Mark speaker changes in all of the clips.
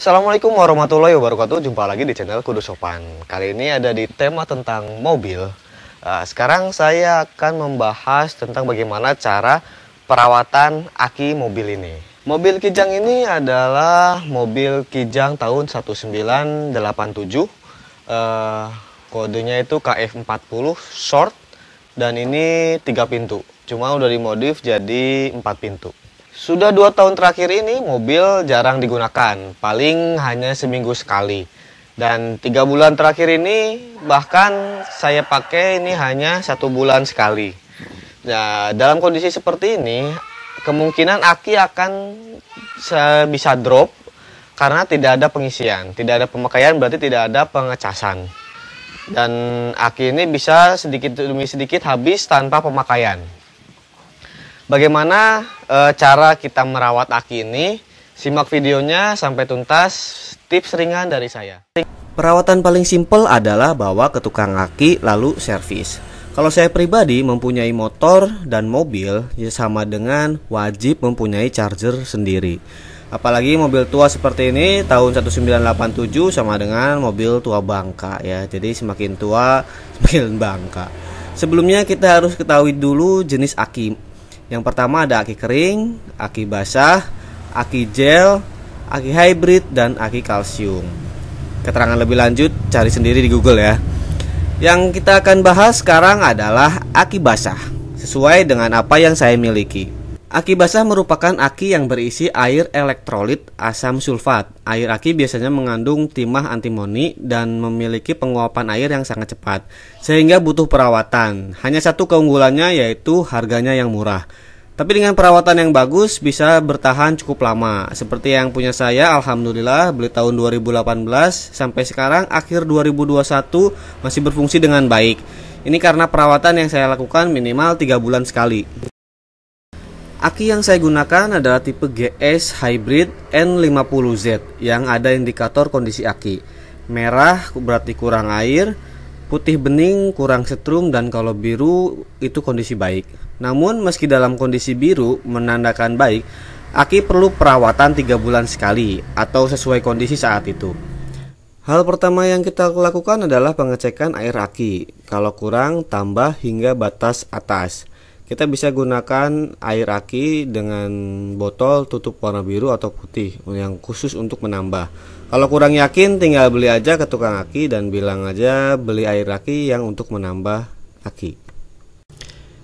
Speaker 1: Assalamualaikum warahmatullahi wabarakatuh. Jumpa lagi di channel Kudu Sopan. Kali ini ada di tema tentang mobil. Sekarang saya akan membahas tentang bagaimana cara perawatan aki mobil ini. Mobil Kijang ini adalah mobil Kijang tahun 1987. Kodenya itu KF40 short dan ini 3 pintu. Cuma udah dimodif jadi 4 pintu. Sudah 2 tahun terakhir ini mobil jarang digunakan, paling hanya seminggu sekali. Dan 3 bulan terakhir ini bahkan saya pakai ini hanya 1 bulan sekali. Nah, dalam kondisi seperti ini kemungkinan aki akan bisa drop karena tidak ada pengisian, tidak ada pemakaian, berarti tidak ada pengecasan. Dan aki ini bisa sedikit demi sedikit habis tanpa pemakaian. Bagaimana cara kita merawat aki ini? Simak videonya sampai tuntas, tips ringan dari saya.
Speaker 2: Perawatan paling simpel adalah bawa ke tukang aki lalu servis. Kalau saya pribadi mempunyai motor dan mobil, ya sama dengan wajib mempunyai charger sendiri. Apalagi mobil tua seperti ini tahun 1987 sama dengan mobil tua bangka ya. Jadi semakin tua semakin bangka. Sebelumnya kita harus ketahui dulu jenis aki. Yang pertama ada aki kering, aki basah, aki gel, aki hybrid, dan aki kalsium. Keterangan lebih lanjut cari sendiri di Google ya. Yang kita akan bahas sekarang adalah aki basah, sesuai dengan apa yang saya miliki. Aki basah merupakan aki yang berisi air elektrolit asam sulfat. Air aki biasanya mengandung timah antimoni dan memiliki penguapan air yang sangat cepat, sehingga butuh perawatan. Hanya satu keunggulannya yaitu harganya yang murah. Tapi dengan perawatan yang bagus bisa bertahan cukup lama. Seperti yang punya saya, alhamdulillah beli tahun 2018 sampai sekarang akhir 2021 masih berfungsi dengan baik. Ini karena perawatan yang saya lakukan minimal 3 bulan sekali. Aki yang saya gunakan adalah tipe GS Hybrid N50Z yang ada indikator kondisi aki. Merah berarti kurang air, putih bening kurang setrum, dan kalau biru itu kondisi baik. Namun meski dalam kondisi biru menandakan baik, aki perlu perawatan 3 bulan sekali atau sesuai kondisi saat itu. Hal pertama yang kita lakukan adalah pengecekan air aki. Kalau kurang, tambah hingga batas atas. Kita bisa gunakan air aki dengan botol tutup warna biru atau putih yang khusus untuk menambah. Kalau kurang yakin tinggal beli aja ke tukang aki dan bilang aja beli air aki yang untuk menambah aki.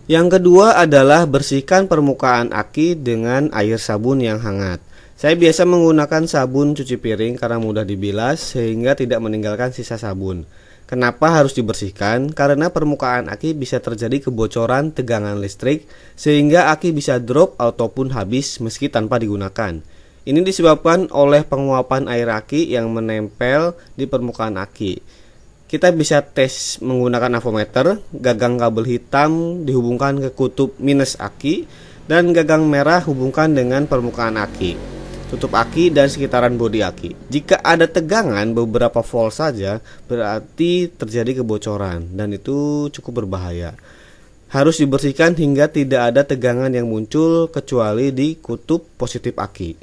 Speaker 2: Yang kedua adalah bersihkan permukaan aki dengan air sabun yang hangat. Saya biasa menggunakan sabun cuci piring karena mudah dibilas sehingga tidak meninggalkan sisa sabun. Kenapa harus dibersihkan? Karena permukaan aki bisa terjadi kebocoran tegangan listrik sehingga aki bisa drop ataupun habis meski tanpa digunakan. Ini disebabkan oleh penguapan air aki yang menempel di permukaan aki. Kita bisa tes menggunakan avometer. Gagang kabel hitam dihubungkan ke kutub minus aki dan gagang merah hubungkan dengan permukaan aki. Tutup aki dan sekitaran bodi aki. Jika ada tegangan beberapa volt saja, berarti terjadi kebocoran dan itu cukup berbahaya. Harus dibersihkan hingga tidak ada tegangan yang muncul kecuali di kutub positif aki.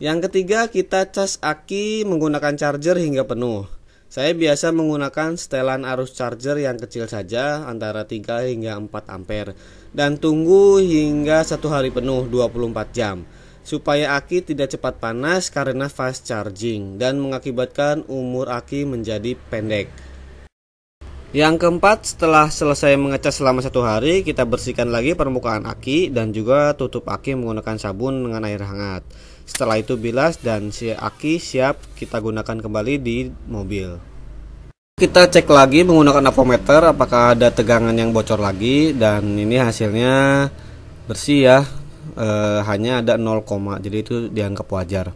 Speaker 2: Yang ketiga, kita cas aki menggunakan charger hingga penuh. Saya biasa menggunakan setelan arus charger yang kecil saja antara 3 hingga 4 ampere dan tunggu hingga 1 hari penuh 24 jam supaya aki tidak cepat panas karena fast charging dan mengakibatkan umur aki menjadi pendek. Yang keempat, setelah selesai mengecas selama 1 hari, kita bersihkan lagi permukaan aki dan juga tutup aki menggunakan sabun dengan air hangat. Setelah itu bilas dan si aki siap kita gunakan kembali di mobil. Kita cek lagi menggunakan avometer apakah ada tegangan yang bocor lagi, dan ini hasilnya bersih ya. Hanya ada 0, jadi itu dianggap wajar.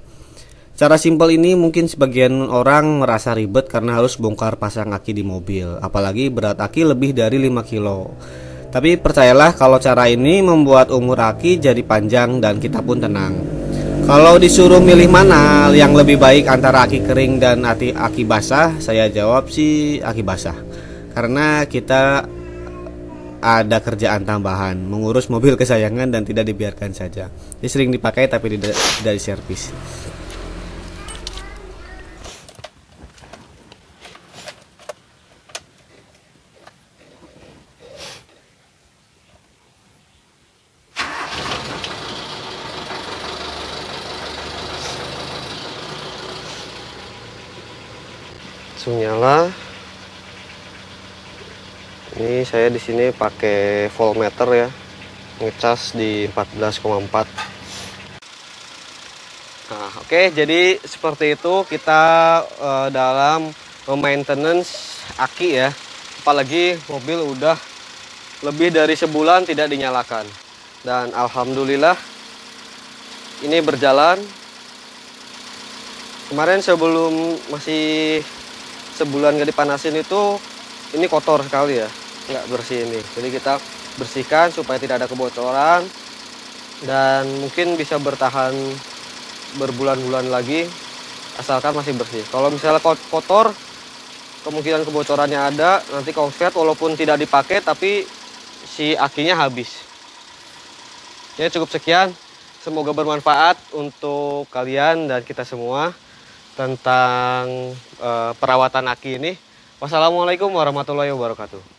Speaker 2: Cara simpel ini mungkin sebagian orang merasa ribet karena harus bongkar pasang aki di mobil, apalagi berat aki lebih dari 5 kilo. Tapi percayalah kalau cara ini membuat umur aki jadi panjang dan kita pun tenang. Kalau disuruh milih mana yang lebih baik antara aki kering dan aki basah, saya jawab sih aki basah. Karena kita ada kerjaan tambahan, mengurus mobil kesayangan dan tidak dibiarkan saja. Dia sering dipakai tapi tidak diservis.
Speaker 1: langsung nyala. Ini saya di sini pakai voltmeter ya, ngecas di 14,4. Nah, oke, jadi seperti itu kita dalam maintenance aki ya. Apalagi mobil udah lebih dari sebulan tidak dinyalakan. Dan alhamdulillah ini berjalan. Kemarin sebelum masih sebulan gak dipanasin itu ini kotor sekali ya, nggak bersih ini. Jadi kita bersihkan supaya tidak ada kebocoran dan mungkin bisa bertahan berbulan-bulan lagi asalkan masih bersih. Kalau misalnya kotor, kemungkinan kebocorannya ada. Nanti konslet walaupun tidak dipakai tapi si akinya habis. Ya, cukup sekian. Semoga bermanfaat untuk kalian dan kita semua tentang perawatan aki ini. Wassalamualaikum warahmatullahi wabarakatuh.